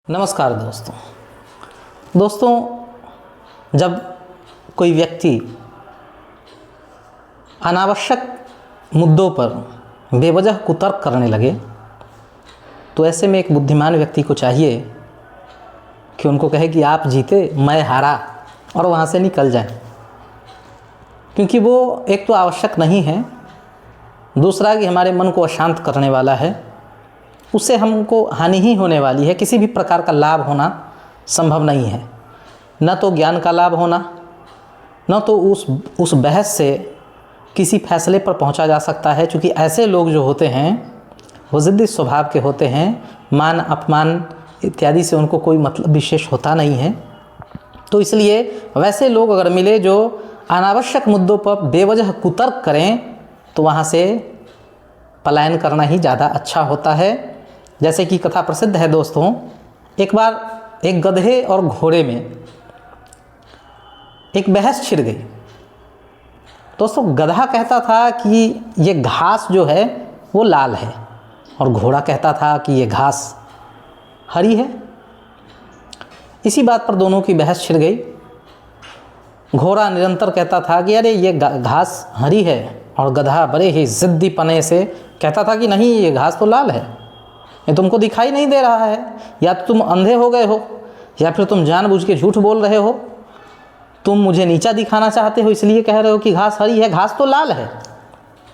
नमस्कार दोस्तों, जब कोई व्यक्ति अनावश्यक मुद्दों पर बेवजह कुतर्क करने लगे तो ऐसे में एक बुद्धिमान व्यक्ति को चाहिए कि उनको कहे कि आप जीते मैं हारा और वहाँ से निकल जाएं, क्योंकि वो एक तो आवश्यक नहीं है, दूसरा कि हमारे मन को अशांत करने वाला है, उससे हमको हानि ही होने वाली है। किसी भी प्रकार का लाभ होना संभव नहीं है, न तो ज्ञान का लाभ होना, न तो उस बहस से किसी फैसले पर पहुंचा जा सकता है, क्योंकि ऐसे लोग जो होते हैं वो ज़िद्दी स्वभाव के होते हैं, मान अपमान इत्यादि से उनको कोई मतलब विशेष होता नहीं है। तो इसलिए वैसे लोग अगर मिले जो अनावश्यक मुद्दों पर बेवजह कुतर्क करें तो वहाँ से पलायन करना ही ज़्यादा अच्छा होता है। जैसे कि कथा प्रसिद्ध है दोस्तों, एक बार एक गधे और घोड़े में एक बहस छिड़ गई। दोस्तों, गधा कहता था कि ये घास जो है वो लाल है और घोड़ा कहता था कि ये घास हरी है। इसी बात पर दोनों की बहस छिड़ गई। घोड़ा निरंतर कहता था कि अरे ये घास हरी है, और गधा बड़े ही ज़िद्दी पने से कहता था कि नहीं, ये घास तो लाल है, ये तुमको दिखाई नहीं दे रहा है, या तो तुम अंधे हो गए हो या फिर तुम जानबूझ के झूठ बोल रहे हो, तुम मुझे नीचा दिखाना चाहते हो इसलिए कह रहे हो कि घास हरी है, घास तो लाल है।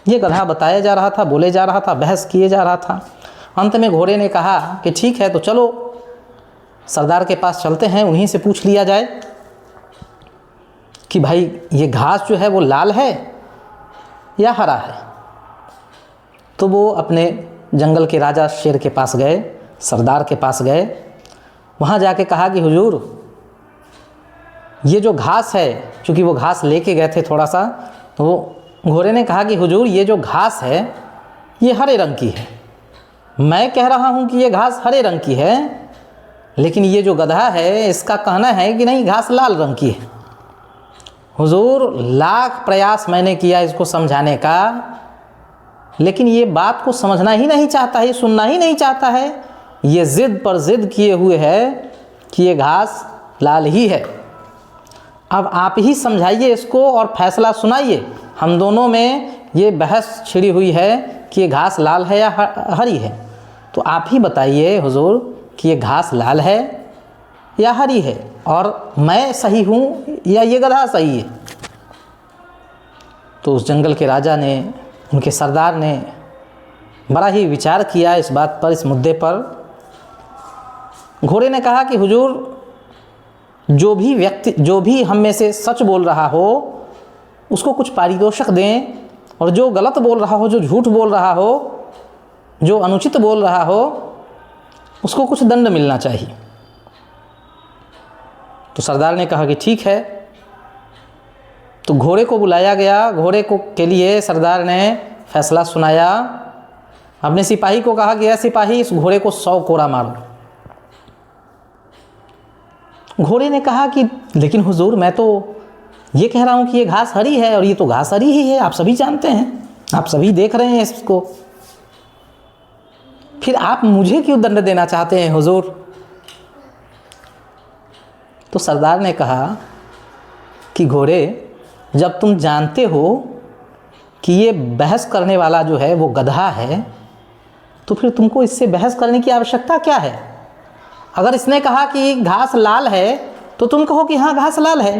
ये गधा बताया जा रहा था, बोले जा रहा था, बहस किए जा रहा था। अंत में घोड़े ने कहा कि ठीक है, तो चलो सरदार के पास चलते हैं, उन्हीं से पूछ लिया जाए कि भाई ये घास जो है वो लाल है या हरा है। तो वो अपने जंगल के राजा शेर के पास गए, सरदार के पास गए। वहाँ जाके कहा कि हुजूर, ये जो घास है, क्योंकि वो घास लेके गए थे थोड़ा सा, तो वो घोड़े ने कहा कि हुजूर ये जो घास है ये हरे रंग की है। मैं कह रहा हूँ कि ये घास हरे रंग की है, लेकिन ये जो गधा है इसका कहना है कि नहीं, घास लाल रंग की है। हुजूर, लाख प्रयास मैंने किया इसको समझाने का, लेकिन ये बात को समझना ही नहीं चाहता है, सुनना ही नहीं चाहता है। ये ज़िद पर ज़िद किए हुए है कि ये घास लाल ही है। अब आप ही समझाइए इसको और फैसला सुनाइए। हम दोनों में ये बहस छिड़ी हुई है कि ये घास लाल है या हरी है, तो आप ही बताइए हुजूर कि ये घास लाल है या हरी है, और मैं सही हूँ या ये गधा सही है। तो उस जंगल के राजा ने, उनके सरदार ने बड़ा ही विचार किया इस बात पर, इस मुद्दे पर। घोड़े ने कहा कि हुजूर, जो भी हम में से सच बोल रहा हो उसको कुछ पारितोषिक दें, और जो गलत बोल रहा हो, जो झूठ बोल रहा हो, जो अनुचित बोल रहा हो, उसको कुछ दंड मिलना चाहिए। तो सरदार ने कहा कि ठीक है। तो घोड़े को बुलाया गया। घोड़े को के लिए सरदार ने फैसला सुनाया। अपने सिपाही को कहा कि सिपाही, इस घोड़े को 100 कोड़ा मारो। घोड़े ने कहा कि लेकिन हुजूर, मैं तो ये कह रहा हूँ कि ये घास हरी है और ये तो घास हरी ही है, आप सभी जानते हैं, आप सभी देख रहे हैं इसको, फिर आप मुझे क्यों दंड देना चाहते हैं हुजूर? तो सरदार ने कहा कि घोड़े, जब तुम जानते हो कि ये बहस करने वाला जो है वो गधा है, तो फिर तुमको इससे बहस करने की आवश्यकता क्या है? अगर इसने कहा कि घास लाल है तो तुम कहो कि हाँ घास लाल है,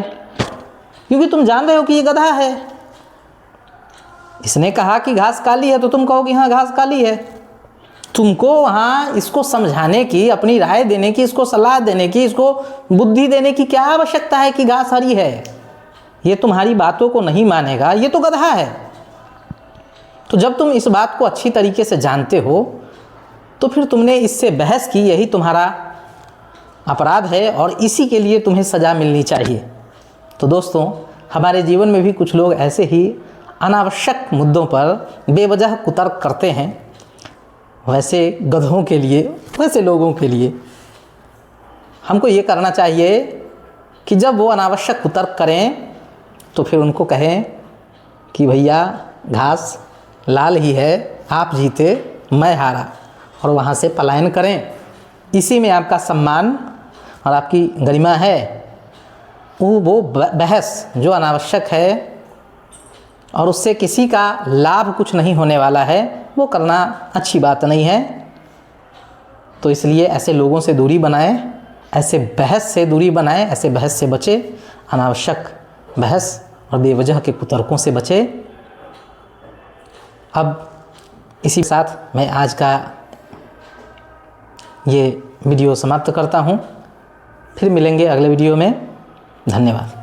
क्योंकि तुम जान रहे हो कि ये गधा है। इसने कहा कि घास काली है तो तुम कहो कि हाँ घास काली है। तुमको वहाँ इसको समझाने की, अपनी राय देने की, इसको सलाह देने की, इसको बुद्धि देने की क्या आवश्यकता है कि घास हरी है? ये तुम्हारी बातों को नहीं मानेगा, ये तो गधा है। तो जब तुम इस बात को अच्छी तरीके से जानते हो तो फिर तुमने इससे बहस की, यही तुम्हारा अपराध है और इसी के लिए तुम्हें सज़ा मिलनी चाहिए। तो दोस्तों, हमारे जीवन में भी कुछ लोग ऐसे ही अनावश्यक मुद्दों पर बेवजह कुतर्क करते हैं। वैसे गधों के लिए, वैसे लोगों के लिए हमको ये करना चाहिए कि जब वो अनावश्यक कुतर्क करें तो फिर उनको कहें कि भैया घास लाल ही है, आप जीते मैं हारा, और वहाँ से पलायन करें। इसी में आपका सम्मान और आपकी गरिमा है। वो बहस जो अनावश्यक है और उससे किसी का लाभ कुछ नहीं होने वाला है, वो करना अच्छी बात नहीं है। तो इसलिए ऐसे लोगों से दूरी बनाएं, ऐसे बहस से दूरी बनाएं, ऐसे बहस से बचे, अनावश्यक बहस और बेवजह के कुतर्कों से बचे। अब इसी के साथ मैं आज का ये वीडियो समाप्त करता हूँ। फिर मिलेंगे अगले वीडियो में। धन्यवाद।